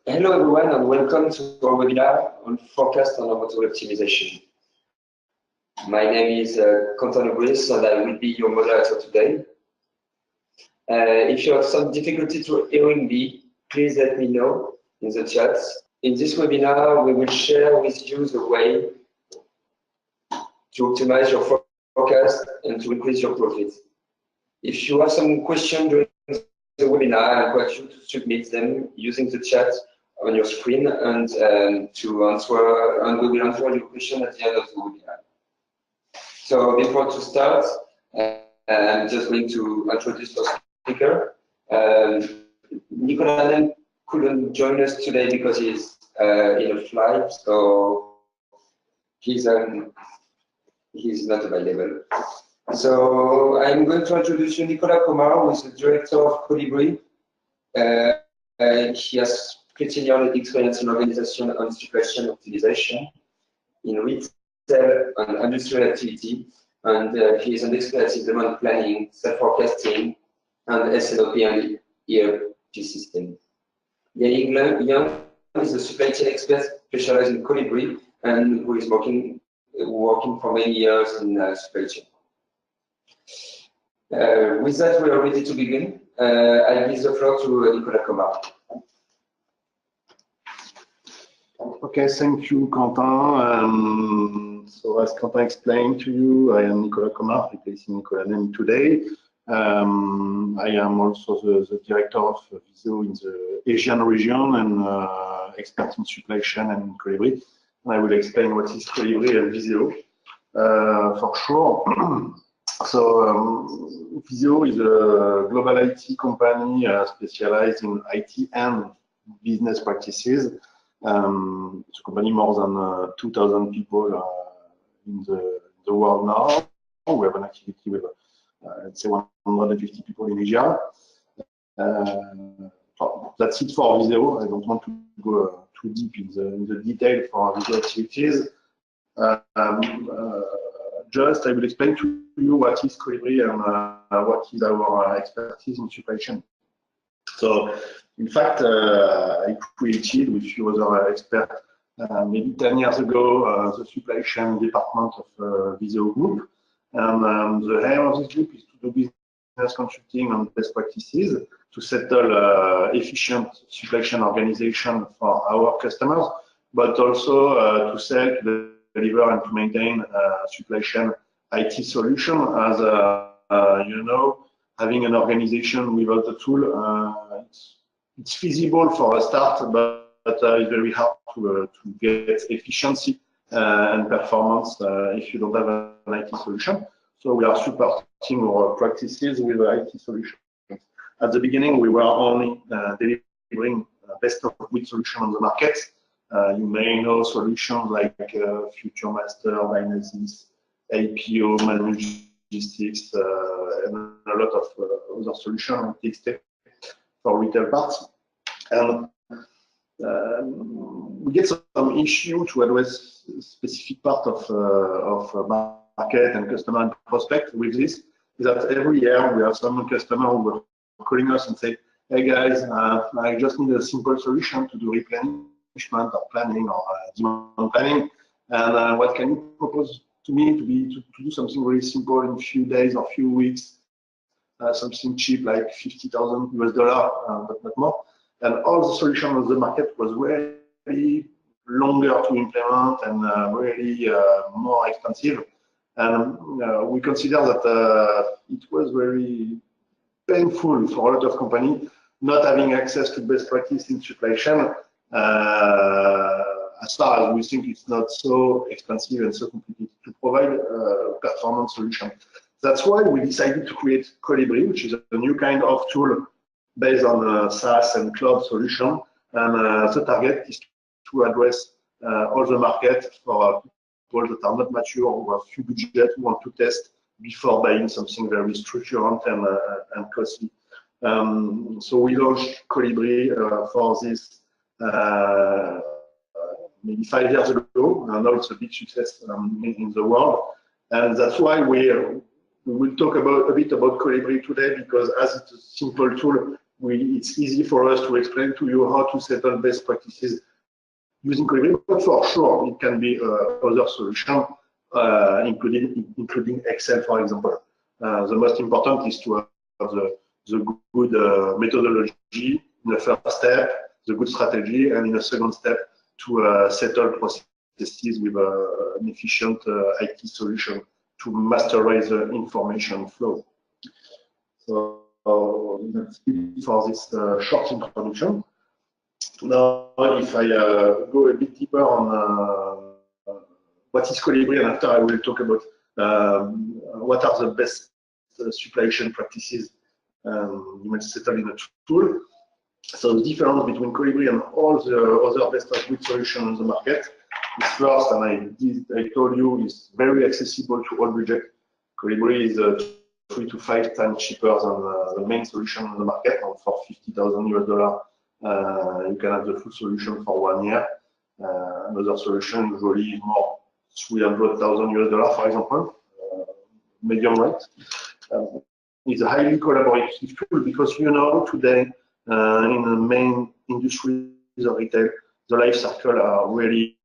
Hello everyone and welcome to our webinar on forecast and automobile optimization. My name is Quentin and I will be your moderator today. If you have some difficulty to hearing me, please let me know in the chat. In this webinar, we will share with you the way to optimize your forecast and to increase your profit. If you have some questions during the webinar, I invite you to submit them using the chat on your screen and we will answer your question at the end of the webinar. So before to start, I'm just going to introduce our speaker. Nicolas couldn't join us today because he's in a flight, so he's not available. So I'm going to introduce you Nicolas Comar, who is the director of Colibri. He has 15 years experience in organization and supply chain optimization in retail and industrial activity, and he is an expert in demand planning, self-forecasting, and S&OP and ERP system. Yang Young is a supply chain expert specialized in Colibri and who is working for many years in supply chain. With that, we are ready to begin. I give the floor to Nicolas Comar. Okay, thank you, Quentin. So as Quentin explained to you, I am Nicolas Comar, replacing Nicolas name today. I am also the director of VISEO in the Asian region and expert in supply chain and Colibri. And I will explain what is Colibri and VISEO for sure. So VISEO is a global IT company specialized in IT and business practices. It's a company more than 2,000 people in the world now. We have an activity with, let's say, 150 people in Asia. That's it for VISEO. I don't want to go too deep in the detail for VISEO activities. Just I will explain to you what is Colibri and what is our expertise in supply chain. So, in fact, I created with few other experts maybe 10 years ago the supply chain department of VISEO Group. And the aim of this group is to do business consulting on best practices to settle efficient supply chain organization for our customers, but also to sell, to deliver, and to maintain supply chain IT solution. As you know, having an organization without a tool, it's feasible for a start, but it's very hard to get efficiency and performance if you don't have an IT solution. So we are supporting our practices with IT solutions. At the beginning, we were only delivering best of breed solution on the market. You may know solutions like Future Master, Dynasis, APO, Logistics, and a lot of other solutions for retail parts. And we get some issue to address specific part of market and customer and prospect with this, is that every year we have some customer who are calling us and say, hey guys, I just need a simple solution to do replenishment or planning or demand planning. And what can you propose to me to do something really simple in a few days or few weeks, something cheap like $50,000 US, but not more. And all the solutions on the market was really longer to implement and really more expensive. And we consider that it was very painful for a lot of companies not having access to best practice in supply chain, as far as we think it's not so expensive and so complicated to provide a performance solution. That's why we decided to create Colibri, which is a new kind of tool based on SaaS and cloud solution. And the target is to address all the market for people that are not mature, who have few budget, who want to test before buying something very structured and costly. So we launched Colibri for this maybe 5 years ago. Now it's a big success in the world. And that's why we will talk a bit about Colibri today, because as it's a simple tool, it's easy for us to explain to you how to settle best practices using Colibri, but for sure it can be other solution, including Excel, for example. The most important is to have the good methodology in the first step, the good strategy, and in the second step to settle processes with an efficient IT solution to masterize the information flow. So that's it for this short introduction. Now, if I go a bit deeper on what is Colibri, and after I will talk about what are the best supply chain practices you might settle in a tool. So the difference between Colibri and all the other best of breed solutions on the market is first, and I told you, is very accessible to all budget. Colibri is 3 to 5 times cheaper than the main solution on the market. And for $50,000 US, you can have the full solution for 1 year. Another solution usually is more $300,000 US, for example, medium rate. It's a highly collaborative tool because today in the main industries of retail, the life cycle are really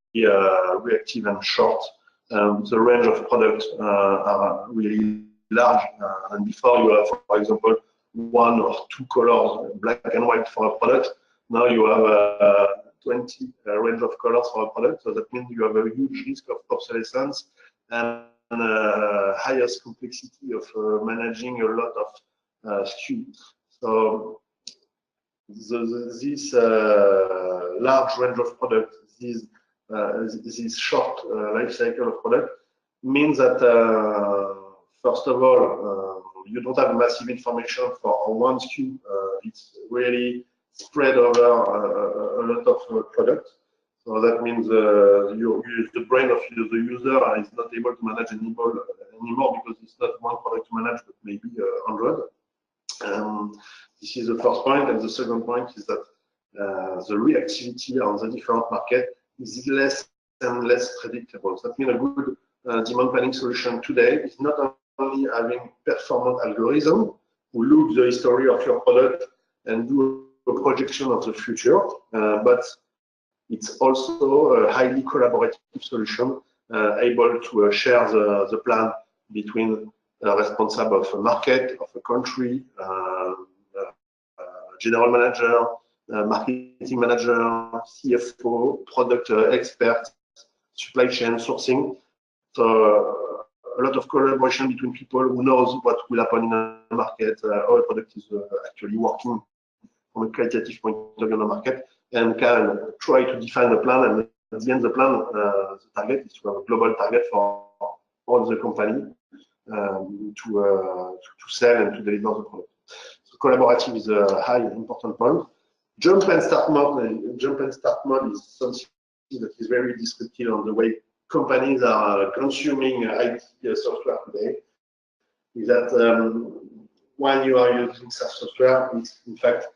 reactive and short. The range of products are really large, and before you have, for example, 1 or 2 colors, black and white for a product. Now you have 20 range of colors for a product, so that means you have a huge risk of obsolescence and highest complexity of managing a lot of SKU. So this large range of products, this short life cycle of product means that first of all, you don't have massive information for one SKU. It's really spread over a lot of products. So that means the brain of the user is not able to manage anymore because it's not one product to manage, but maybe 100. This is the first point, and the second point is that the reactivity on the different market is less and less predictable. So that means a good demand planning solution today is not only having performant algorithm who look the history of your product and do a projection of the future, but it's also a highly collaborative solution, able to share the plan between responsible of a market, of a country, general manager, marketing manager, CFO, product expert, supply chain, sourcing. So a lot of collaboration between people who knows what will happen in the market, how the product is actually working from a qualitative point of view on the market, and can try to define the plan. And at the end of the plan, the target is to have a global target for all the company to sell and to deliver the product. So collaborative is a high important point. Jump and start mode is something that is very descriptive on the way companies are consuming IT software today. Is that when you are using SaaS software, it's, in fact,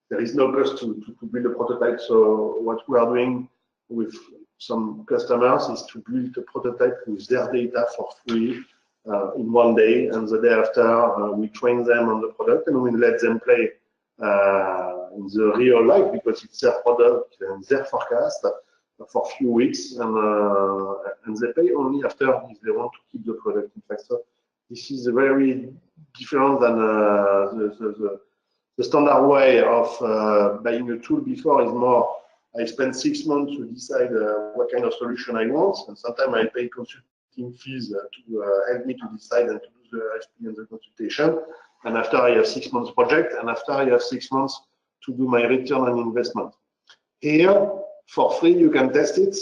there is no cost to build a prototype. So what we are doing with some customers is to build a prototype with their data for free in 1 day, and the day after we train them on the product and we let them play in the real life because it's their product and their forecast for a few weeks, and they pay only after if they want to keep the product. In fact, so this is very different than the standard way of buying a tool. Before is more, I spend 6 months to decide what kind of solution I want, and sometimes I pay consulting fees to help me to decide and to do the RFP and the consultation. And after I have 6 months project, and after I have 6 months to do my return on investment. Here, for free, you can test it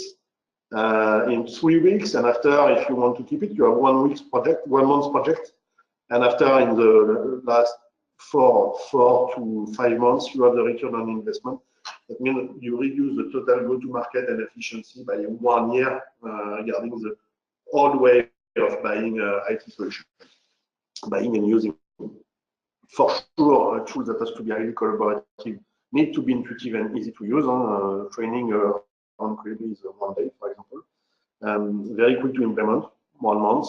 in 3 weeks, and after, if you want to keep it, you have 1 week's project, 1 month's project, and after in the last 4 to 5 months, you have the return on investment. That means you reduce the total go-to-market and efficiency by 1 year regarding the old way of buying IT solutions, buying and using. For sure, a tool that has to be highly collaborative need to be intuitive and easy to use. Training on Colibri is 1 day, for example. Very quick to implement, 1 month,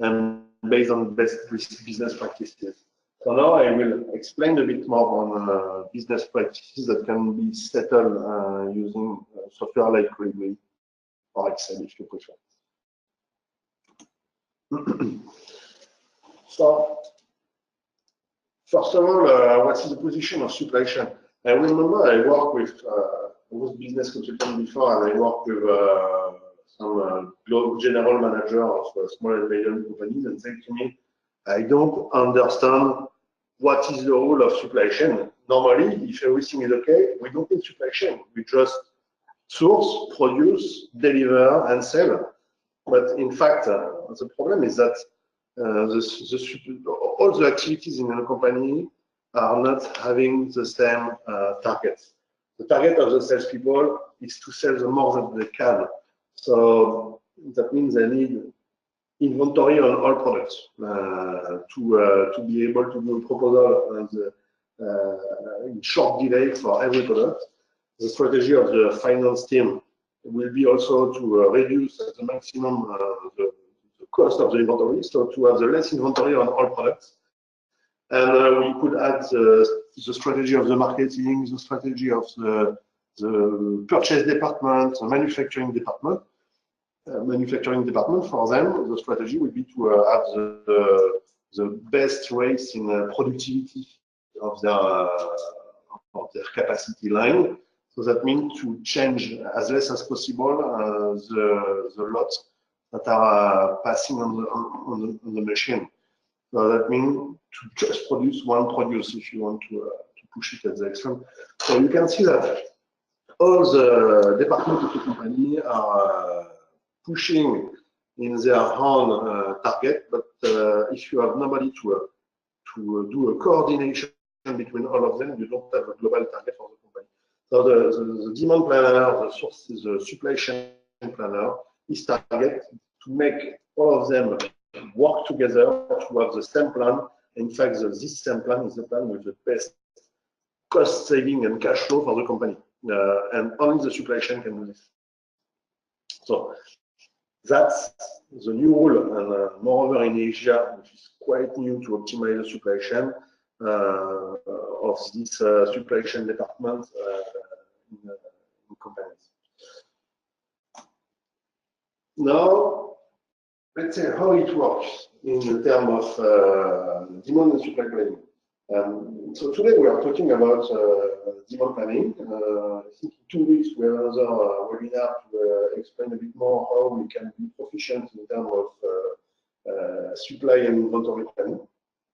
and based on best business practices. So now I will explain a bit more on business practices that can be settled using software like Colibri or Excel if you prefer. So, first of all, what is the position of supply chain? I remember I worked with I was business consultant before, and I worked with some global general manager of small and medium companies, and said to me, I don't understand what is the role of supply chain. Normally, if everything is okay, we don't need supply chain. We just source, produce, deliver, and sell. But in fact, the problem is that all the activities in a company are not having the same targets. The target of the salespeople is to sell the more that they can. So that means they need inventory on all products to be able to do a proposal in short delay for every product. The strategy of the finance team will be also to reduce at the maximum the cost of the inventory, so to have the less inventory on all products. And we could add the strategy of the marketing, the strategy of the purchase department, the manufacturing department. For them, the strategy would be to have the best rates in productivity of their capacity line. So that means to change as less as possible the lots that are passing on the machine. So that means to just produce one produce if you want to push it at the extreme. So you can see that all the departments of the company are pushing in their own target, but if you have nobody to do a coordination between all of them, you don't have a global target for the company. So the demand planner, the supply chain planner is target to make all of them work together to have the same plan. In fact, this same plan is the plan with the best cost saving and cash flow for the company. And only the supply chain can do this. So that's the new rule, and moreover in Asia, which is quite new to optimize the supply chain of this supply chain department in companies. Now, let's say how it works in terms of demand and supply planning. So today we are talking about demand planning. I think in 2 weeks we have another webinar to explain a bit more how we can be proficient in terms of supply and inventory planning.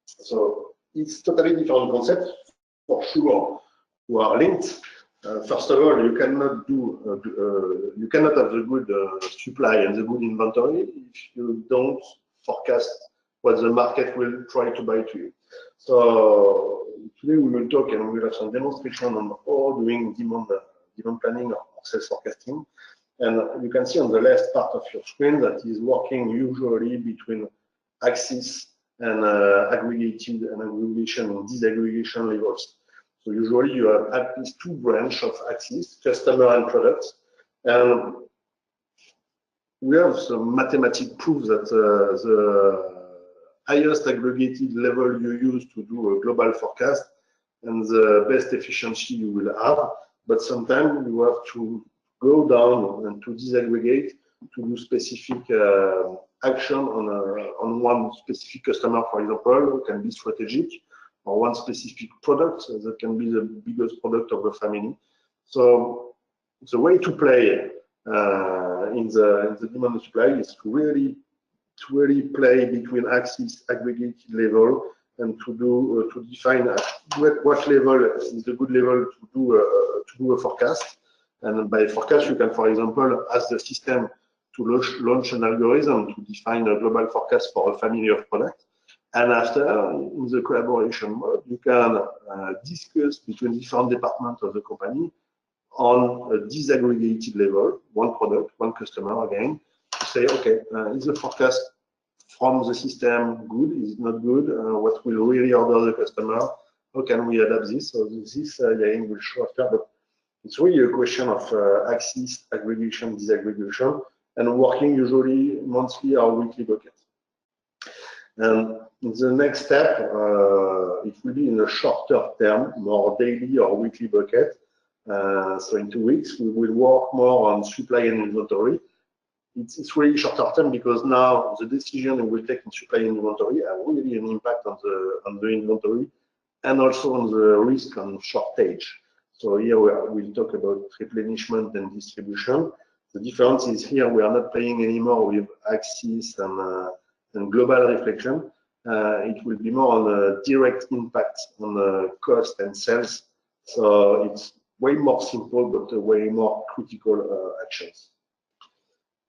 So it's totally different concept for sure. We are linked. First of all, you cannot have the good supply and the good inventory if you don't forecast what the market will try to buy to you. So today we will talk and we will have some demonstration on how doing demand planning or sales forecasting. And you can see on the left part of your screen that is working usually between axis and aggregated and aggregation and disaggregation levels. So usually you have at least 2 branches of axis, customer and products. And we have some mathematical proof that the highest aggregated level you use to do a global forecast and the best efficiency you will have. But sometimes you have to go down and to disaggregate to do specific action on one specific customer, for example, it can be strategic, or one specific product that can be the biggest product of the family. So the way to play in the demand and supply is to really play between axis, aggregated level, and to define what level is a good level to do a forecast. And by forecast, you can, for example, ask the system to launch an algorithm to define a global forecast for a family of products. And after, in the collaboration mode, you can discuss between different departments of the company on a disaggregated level, one product, one customer again, to say, okay, is the forecast from the system good? Is it not good? What will really order the customer? How can we adapt this? So this again will show after, but it's really a question of axis, aggregation, disaggregation, and working usually monthly or weekly bucket. And In the next step, it will be in a shorter term, more daily or weekly bucket. So in 2 weeks, we will work more on supply and inventory. It's really shorter term because now the decision we will take in supply and inventory have really an impact on the inventory and also on the risk on shortage. So here we'll talk about replenishment and distribution. The difference is here we are not playing anymore with axis and global reflection. It will be more on a direct impact on the cost and sales. So it's way more simple, but way more critical actions.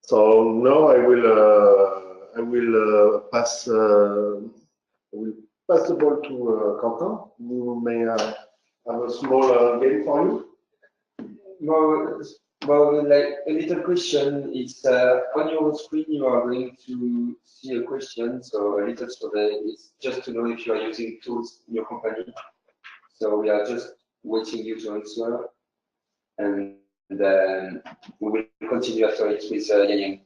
So now I will pass the ball to Quentin, who may have a small game for you. Well, like a little question is on your screen you are going to see a question, so a little survey is just to know if you are using tools in your company. So we are just waiting you to answer, and then we will continue after it with Yang.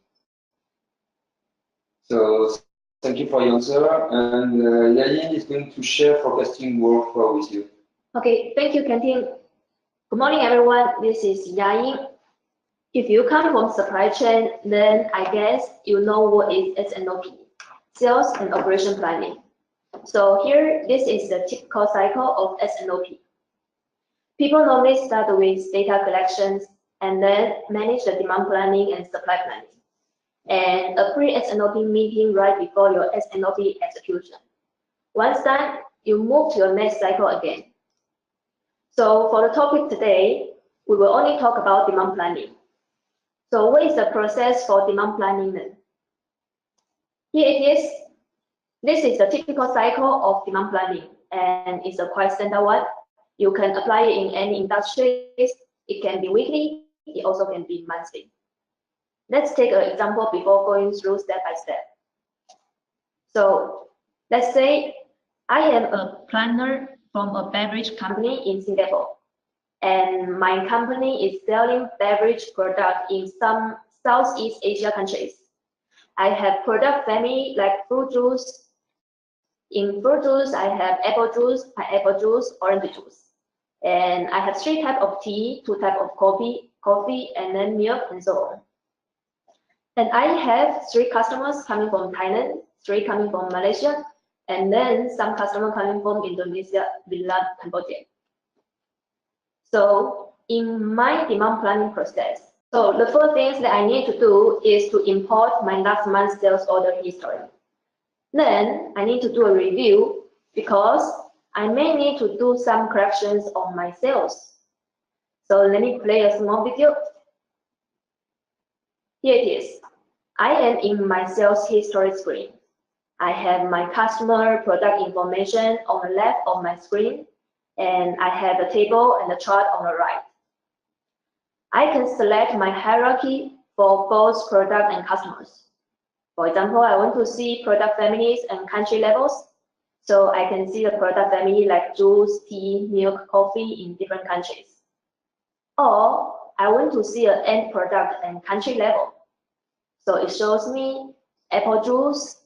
So thank you for your answer, and Yang is going to share forecasting workflow with you. Okay, thank you, Quentin. Good morning, everyone. This is Yang. If you come from supply chain, then I guess you know what is S&OP, sales and operation planning. So here, this is the typical cycle of S&OP. People normally start with data collections and then manage the demand planning and supply planning, and a pre-S&OP meeting right before your S&OP execution. Once done, you move to your next cycle again. So for the topic today, we will only talk about demand planning. So what is the process for demand planning then? Here it is. This is the typical cycle of demand planning, and it's a quite standard one. You can apply it in any industries. It can be weekly, it also can be monthly. Let's take an example before going through step by step. So let's say I am a planner from a beverage company in Singapore, and my company is selling beverage product in some Southeast Asia countries. I have product family like fruit juice. In fruit juice, I have apple juice, pineapple juice, orange juice. And I have 3 types of tea, 2 types of coffee, and then milk, and so on. And I have 3 customers coming from Thailand, 3 coming from Malaysia, and then some customers coming from Indonesia, Vietnam, Cambodia. So in my demand planning process, so the first things that I need to do is to import my last month's sales order history. Then I need to do a review because I may need to do some corrections on my sales. So let me play a small video. Here it is. I am in my sales history screen. I have my customer product information on the left of my screen, and I have the table and the chart on the right. I can select my hierarchy for both product and customers. For example, I want to see product families and country levels, so I can see the product family like juice, tea, milk, coffee in different countries. Or I want to see an end product and country level, so it shows me apple juice,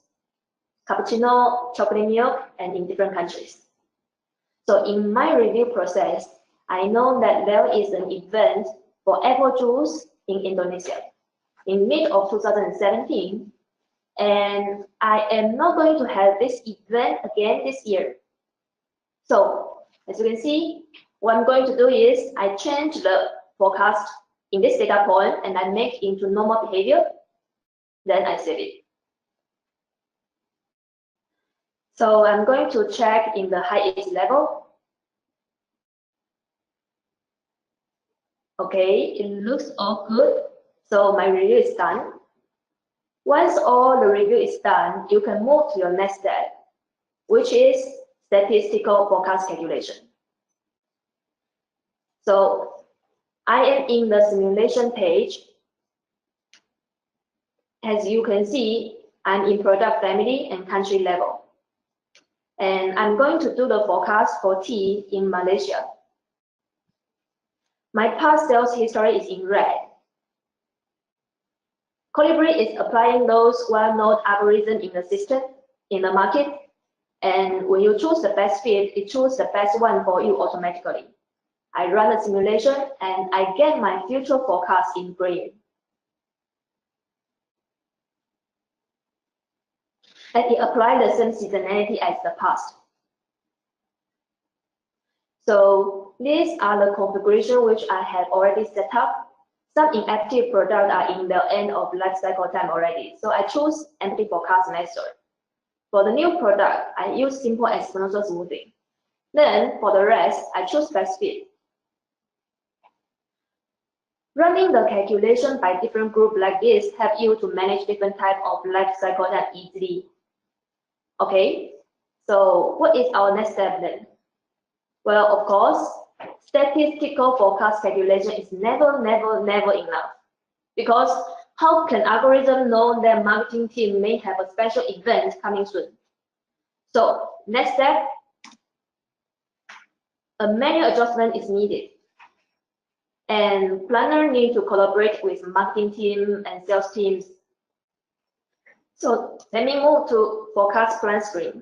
cappuccino, chocolate milk, and in different countries. So in my review process, I know that there is an event for apple juice in Indonesia in mid of 2017, and I am not going to have this event again this year. So as you can see, what I'm going to do is I change the forecast in this data point and I make into normal behavior, then I save it. So I'm going to check in the highest level. Okay, it looks all good. So my review is done. Once all the review is done, you can move to your next step, which is statistical forecast calculation. So I am in the simulation page. As you can see, I'm in product family and country level. And I'm going to do the forecast for tea in Malaysia. My past sales history is in red. Colibri is applying those well-known algorithms in the system, in the market, And when you choose the best fit, it chooses the best one for you automatically. I run the simulation and I get my future forecast in green. And it applies the same seasonality as the past. So these are the configuration which I have already set up. Some inactive products are in the end of life cycle time already. So I choose empty forecast method. For the new product, I use simple exponential smoothing. Then for the rest, I choose best fit. Running the calculation by different groups like this help you to manage different types of life cycle time easily. Okay, so what is our next step then? Well, of course, statistical forecast calculation is never enough. Because how can algorithm know that marketing team may have a special event coming soon? So next step, a manual adjustment is needed. And planner need to collaborate with marketing team and sales teams. So let me move to forecast plan screen.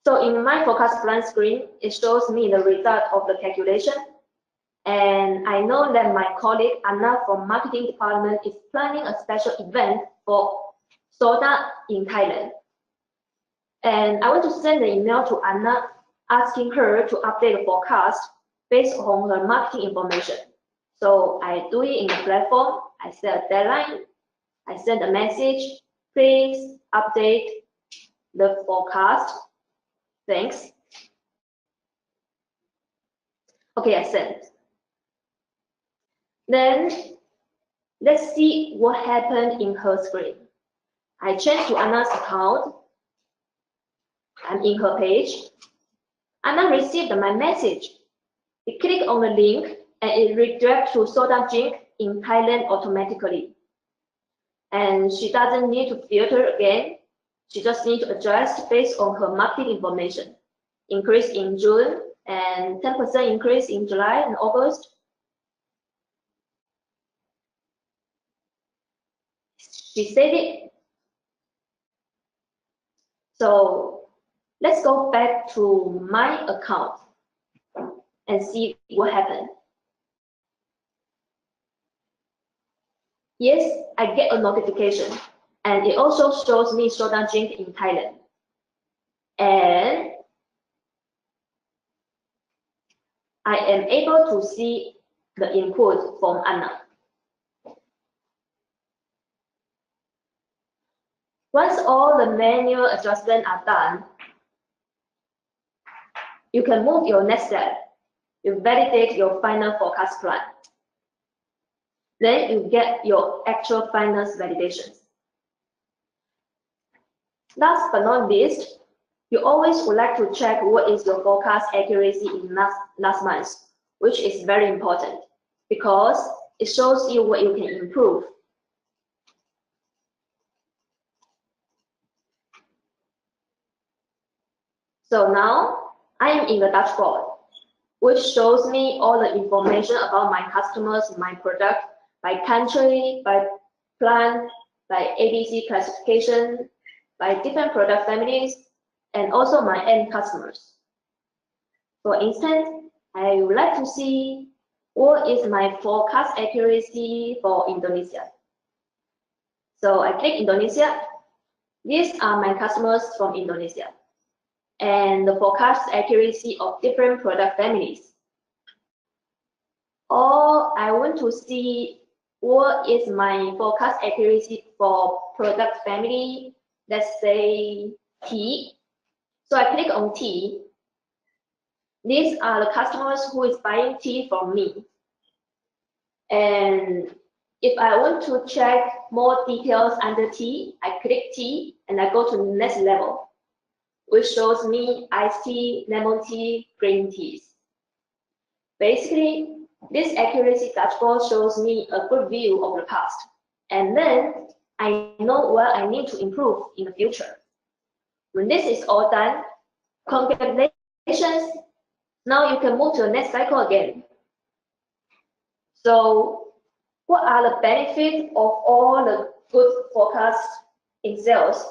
So in my forecast plan screen, it shows me the result of the calculation. And I know that my colleague Anna from marketing department is planning a special event for soda in Thailand. And I want to send an email to Anna asking her to update the forecast based on her marketing information. So I do it in the platform. I set a deadline. I send a message. Please update the forecast. Thanks. Okay, I sent. Then let's see what happened in her screen. I change to Anna's account. I'm in her page. Anna received my message. It click on the link and it redirects to soda drink in Thailand automatically. And she doesn't need to filter again. She just needs to adjust based on her marketing information. Increase in June and 10% increase in July and August. She said it. So let's go back to my account and see what happened. Yes, I get a notification, and it also shows me soda drink in Thailand. And I am able to see the input from Anna. Once all the manual adjustments are done, you can move your next step. You validate your final forecast plan. Then you get your actual finance validations. Last but not least, you always would like to check what is your forecast accuracy in last month, which is very important because it shows you what you can improve. So now I am in the dashboard, which shows me all the information about my customers, my product, by country, by plant, by ABC classification, by different product families, and also my end customers. For instance, I would like to see what is my forecast accuracy for Indonesia. So I click Indonesia. These are my customers from Indonesia and the forecast accuracy of different product families. Or I want to see what is my forecast accuracy for product family, let's say tea. So I click on tea. These are the customers who is buying tea from me. And if I want to check more details under tea, I click tea and I go to the next level, which shows me iced tea, lemon tea, green teas. Basically, this accuracy dashboard shows me a good view of the past. And then I know where I need to improve in the future. When this is all done, congratulations. Now you can move to the next cycle again. So what are the benefits of all the good forecasts in sales?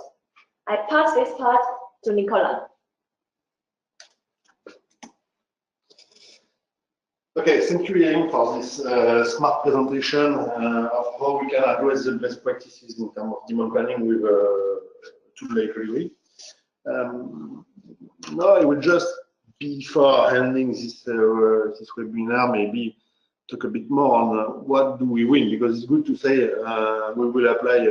I pass this part to Nicola. Okay, thank you, Yang, for this smart presentation of how we can address the best practices in terms of demand planning with tool like Colibri. Now, I will just, before ending this webinar, maybe talk a bit more on what do we win, because it's good to say we will apply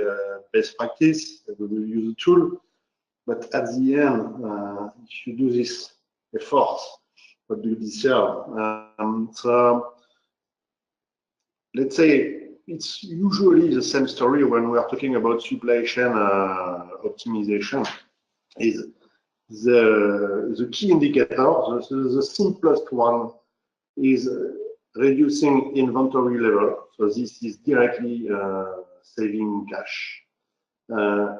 best practice, we will use a tool, but at the end, if you do this effort, what do you deserve? So let's say it's usually the same story when we are talking about supply chain optimization. Is the key indicator, the simplest one, is reducing inventory level. So this is directly saving cash.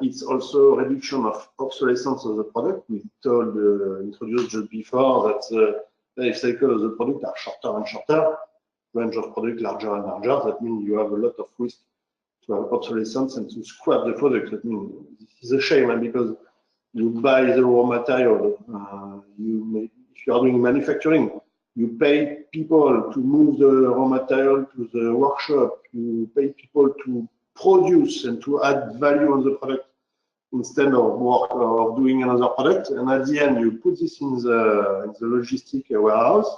It's also reduction of obsolescence of the product. We introduced just before that the life cycle of the product are shorter and shorter, range of product larger and larger. That means you have a lot of risk to have obsolescence and to scrap the product. That means this is a shame, and because you buy the raw material, if you are doing manufacturing, you pay people to move the raw material to the workshop, you pay people to produce and to add value on the product instead of doing another product. And at the end, you put this in the logistic warehouse,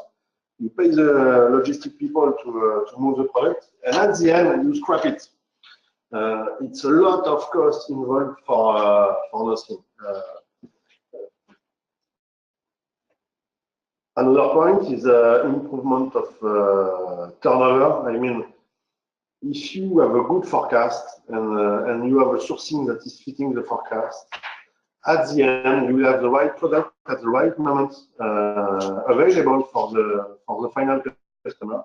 you pay the logistic people to move the product, and at the end, you scrap it. It's a lot of cost involved for nothing. Another point is improvement of turnover. I mean, if you have a good forecast and you have a sourcing that is fitting the forecast, at the end you will have the right product at the right moment available for the final customer.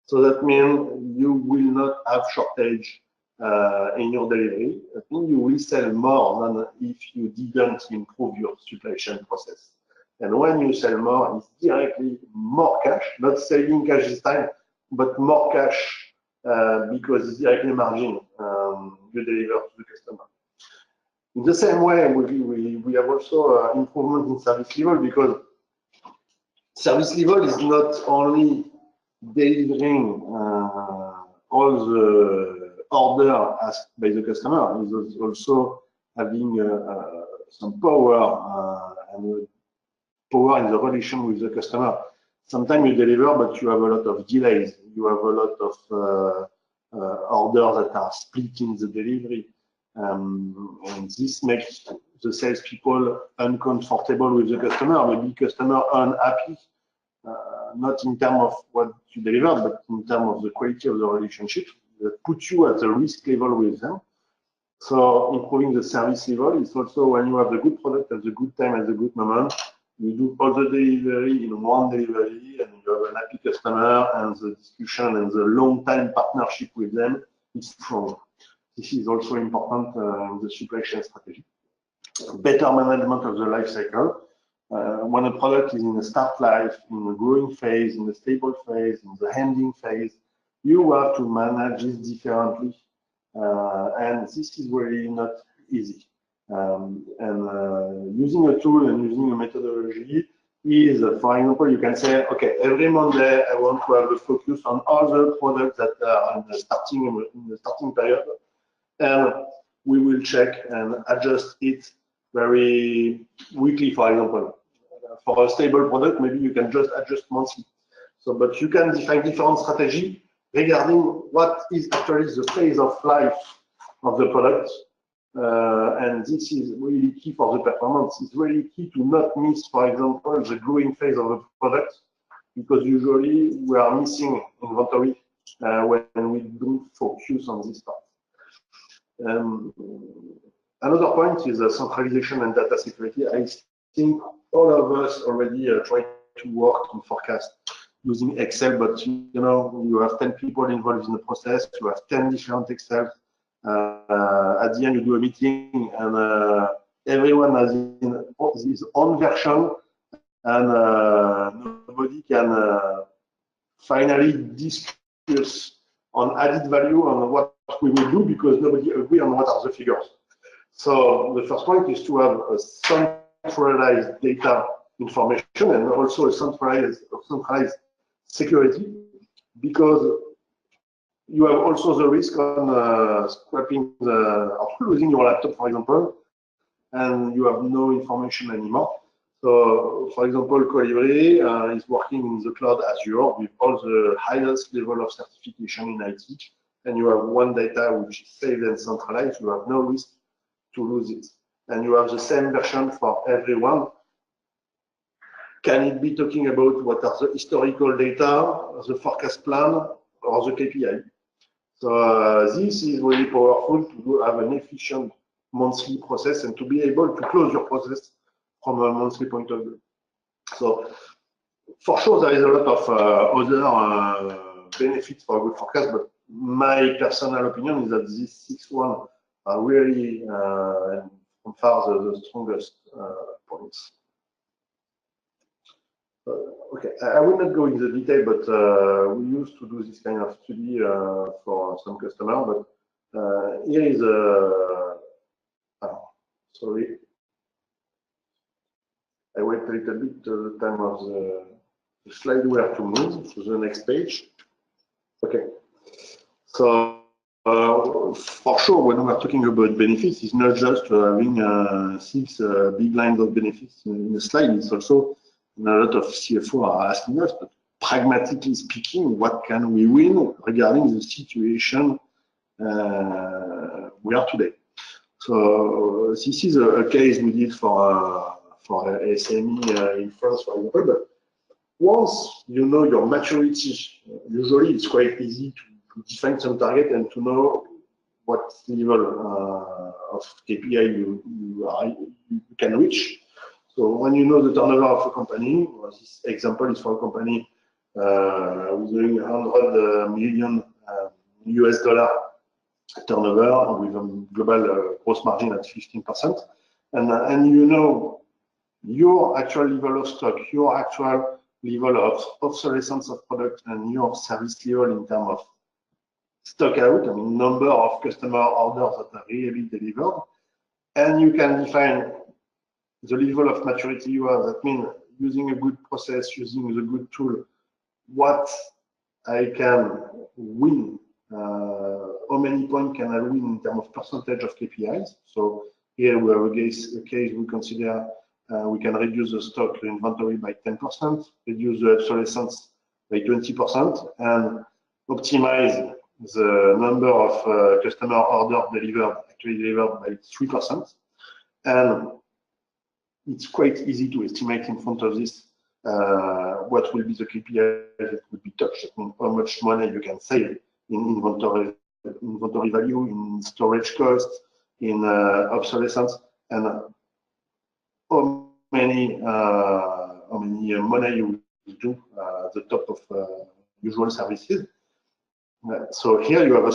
So that means you will not have shortage in your delivery. That means you will sell more than if you didn't improve your supply chain process. And when you sell more, it's directly more cash, not saving cash this time, but more cash because it's directly margin you deliver to the customer. In the same way, we have also improvement in service level, because service level is not only delivering all the order asked by the customer, it's also having some power and power in the relation with the customer. Sometimes you deliver, but you have a lot of delays. You have a lot of orders that are split in the delivery. And this makes the salespeople uncomfortable with the customer, maybe customer unhappy, not in terms of what you deliver, but in terms of the quality of the relationship that puts you at a risk level with them. So improving the service level is also when you have the good product at the good time at the good moment. You do all the delivery in one delivery, and you have an happy customer, and the discussion and the long-time partnership with them is strong. This is also important in the supply chain strategy. Better management of the life cycle. When a product is in a start life, in a growing phase, in a stable phase, in the ending phase, you have to manage this differently. And this is really not easy. Using a tool and using a methodology is, for example, you can say, okay, every Monday I want to have a focus on all the products that are in the starting period, and we will check and adjust it very weekly. For example, for a stable product, maybe you can just adjust monthly. So, but you can define different strategy regarding what is actually the phase of life of the product. And this is really key for the performance. It's really key to not miss, for example, the growing phase of the product, because usually we are missing inventory when we don't focus on this part. Another point is centralization and data security. I think all of us already try to work on forecast using Excel, but you know, you have 10 people involved in the process, you have 10 different Excel. At the end, you do a meeting, and everyone has his own version, and nobody can finally discuss on added value on what we will do, because nobody agrees on what are the figures. So the first point is to have a centralized data information and also a centralized security, because you have also the risk on scrapping or losing your laptop, for example, and you have no information anymore. So, for example, Colibri is working in the cloud Azure with all the highest level of certification in IT, and you have one data which is saved and centralized. You have no risk to lose it, and you have the same version for everyone. Can it be talking about what are the historical data, the forecast plan, or the KPI? So this is really powerful to have an efficient monthly process and to be able to close your process from a monthly point of view. So for sure, there is a lot of other benefits for a good forecast, but my personal opinion is that these 6 ones are really from far the strongest points. Okay, I will not go into the detail, but we used to do this kind of study for some customer. But here is sorry, I wait a little bit the time of the slide where to move to the next page. Okay, so for sure, when we are talking about benefits, it's not just having 6 big lines of benefits in a slide. It's also a lot of CFO are asking us, but pragmatically speaking, what can we win regarding the situation we are today? So this is a case we did for SME in France, for example. But once you know your maturity, usually it's quite easy to define some target and to know what level of KPI you can reach. So when you know the turnover of a company, this example is for a company doing $100 million US dollar turnover with a global gross margin at 15%, and you know your actual level of stock, your actual level of obsolescence of product, and your service level in terms of stock out, I mean number of customer orders that are really delivered, and you can define the level of maturity you have. That means using a good process, using the good tool, what I can win, how many points can I win in terms of percentage of KPIs. So here we have a case we consider we can reduce the stock inventory by 10%, reduce the obsolescence by 20%, and optimize the number of customer orders actually delivered by 3%. And it's quite easy to estimate in front of this what will be the KPI that will be touched. I mean, how much money you can save in inventory value, in storage cost, in obsolescence, and how many money you do at the top of usual services. So here you have a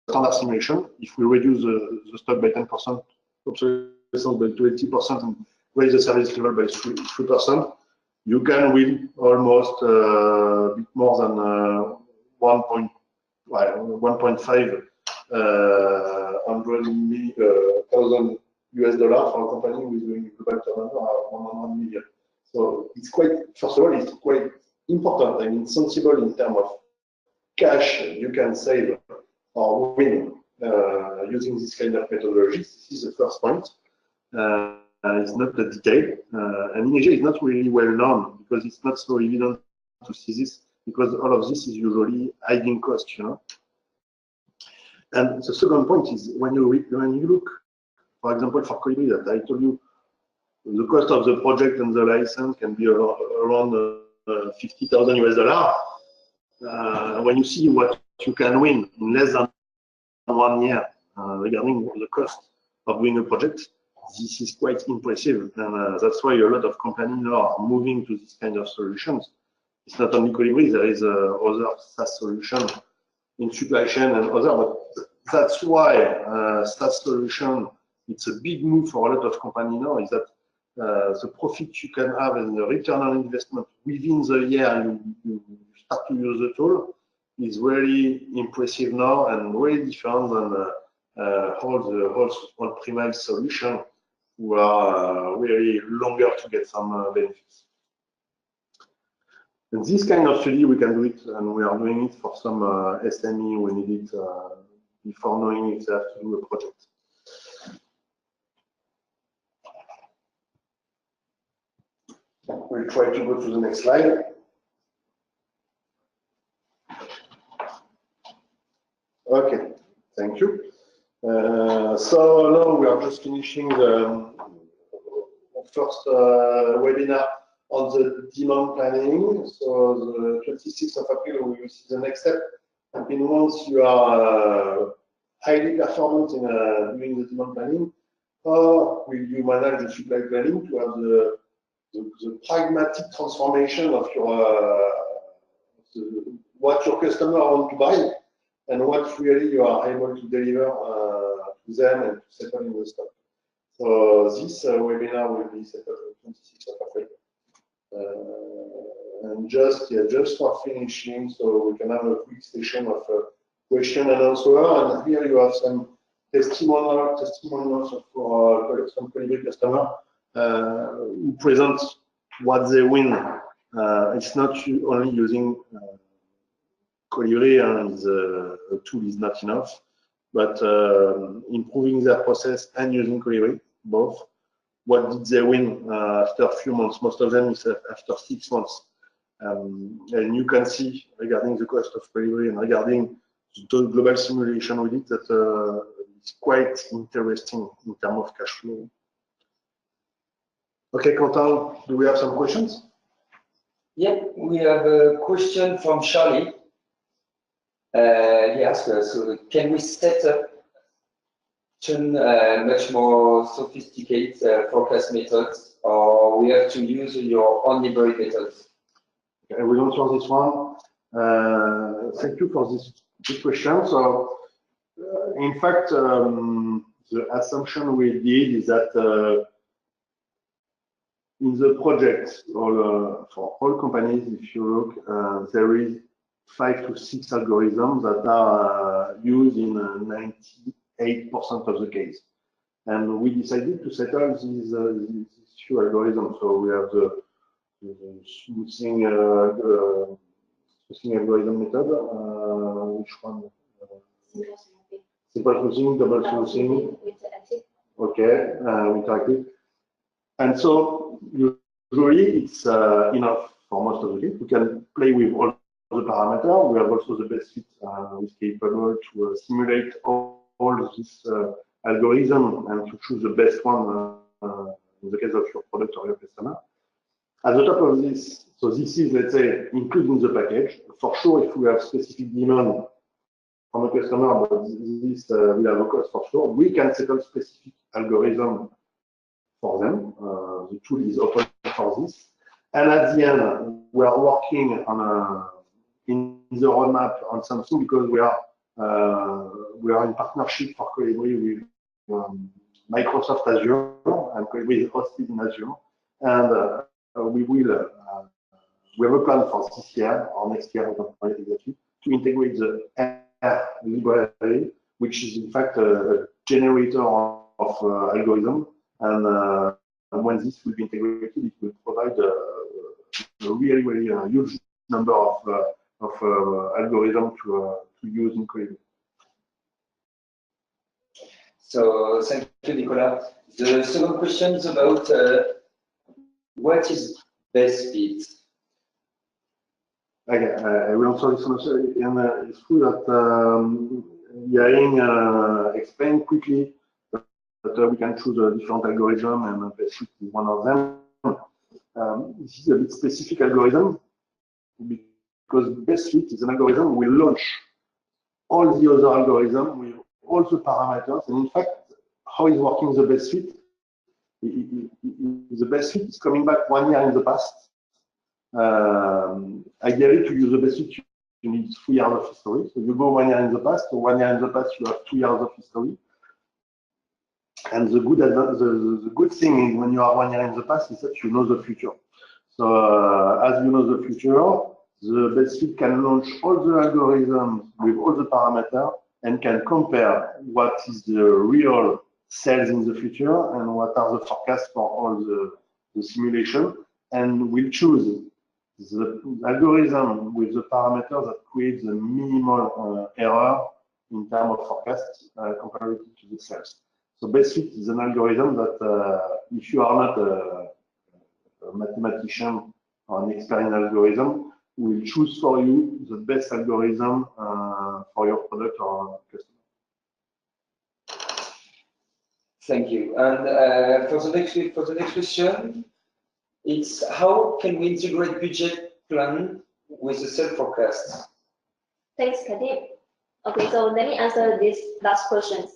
standard simulation. If we reduce the stock by 10%, obsolescence by 20%, and raise the service level by 3%, you can win almost a bit more than 1.5 thousand US dollar for a company with doing global turnover of 100 million. So it's quite, first of all, it's quite important and sensible in terms of cash you can save or win using this kind of methodology. This is the first point. It's not a detail, and in Asia it's not really well known because it's not so evident to see this, because all of this is usually hiding cost, you know. And the second point is when you look, for example, for Colibri, that I told you, the cost of the project and the license can be around 50,000 US dollar. When you see what you can win in less than 1 year regarding the cost of doing a project, this is quite impressive, and that's why a lot of companies now are moving to this kind of solutions. It's not only Colibri, there is other SaaS solution in supply chain and other, but that's why SaaS solution, it's a big move for a lot of companies now, is that the profit you can have and the return on investment within the year you start to use the tool is very impressive now and very different than all the on-premise solution who are really longer to get some benefits. And this kind of study, we can do it, and we are doing it for some SME. We need it before knowing if they have to do a project. We'll try to go to the next slide. Okay, thank you. So now we are just finishing the first webinar on the demand planning. So the 26th of April, we will see the next step. And in once you are highly performant in doing the demand planning, how will you manage the supply planning to have the pragmatic transformation of your what your customer want to buy and what really you are able to deliver to them and to settle in the stock. So this webinar will be set up on 26th of April. And just for finishing, so we can have a quick session of question and answer. And here you have some testimonials for some Colibri customer who present what they win. It's not only using Colibri and the tool is not enough, but improving their process and using Colibri, both. What did they win after a few months? Most of them is after 6 months. And you can see regarding the cost of Colibri and regarding the global simulation we did that it's quite interesting in terms of cash flow. Okay, Quentin, do we have some questions? Yeah, we have a question from Charlie. He asked us, so can we set up much more sophisticated forecast methods, or we have to use your own library methods? I will answer this one. Thank you for this good question. So, in fact, the assumption we did is that in the project, for all companies, if you look, there is 5 to 6 algorithms that are used in 98% of the case. And we decided to settle these few algorithms. So we have the smoothing algorithm method. Which one? Simple smoothing, double smoothing. Okay, interactive. And so usually it's enough for most of the case. We can play with all the parameters. We have also the best fit is capable to simulate all this algorithm and to choose the best one in the case of your product or your customer. At the top of this, so this is, let's say, including the package. For sure, if we have specific demand from a customer, but this will have a cost for sure, we can settle specific algorithm for them. The tool is open for this. And at the end, we are working on in the roadmap on something because we are in partnership for Colibri with Microsoft Azure, and Colibri is hosted in Azure. And we have a plan for this year or next year, I don't know exactly, to integrate the R library, which is in fact a generator of algorithm. And when this will be integrated, it will provide a really huge number of algorithms to use in Colibri. So thank you, Nicolas. The second question is about what is best fit? Okay, I will answer this one. And it's true that Yaing explained quickly that we can choose a different algorithm, and best fit is one of them. This is a bit specific algorithm because best fit is an algorithm we launch all the other algorithms with all the parameters, and in fact, how is working the best fit? The best fit is coming back 1 year in the past. Ideally, to use the best fit, you need 3 years of history. So you go 1 year in the past. So 1 year in the past, you have 2 years of history. And the good thing is when you are 1 year in the past is that you know the future. So as you know the future, the best fit can launch all the algorithms with all the parameters and can compare what is the real sales in the future and what are the forecasts for all the simulation, and will choose the algorithm with the parameters that create the minimal error in terms of forecast compared to the sales. So BaseFit is an algorithm that if you are not a mathematician or an experienced algorithm, will choose for you the best algorithm for your product or customer. Thank you. And for the next question, it's how can we integrate budget plan with the sales forecast? Thanks, Kadim. Okay, so let me answer this last question.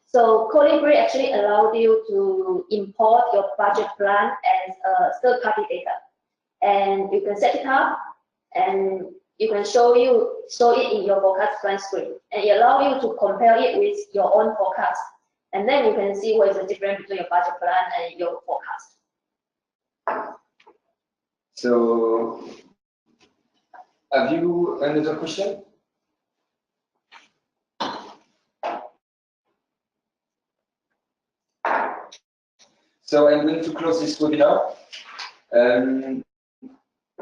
So Colibri actually allowed you to import your budget plan as a third-party data, and you can set it up, and you can show it in your forecast plan screen, and it allows you to compare it with your own forecast, and then you can see what is the difference between your budget plan and your forecast. So, have you another question? So I'm going to close this webinar.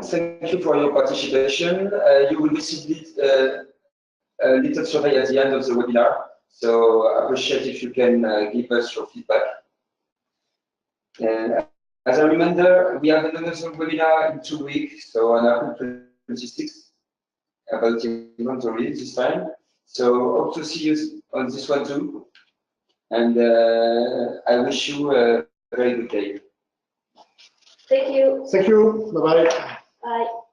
Thank you for your participation. You will receive a little survey at the end of the webinar. So I appreciate if you can give us your feedback. And as a reminder, we have another webinar in 2 weeks, so on April 26th, about inventory this time. So hope to see you on this one too. And I wish you a very good day. Thank you. Thank you. Bye-bye. Bye.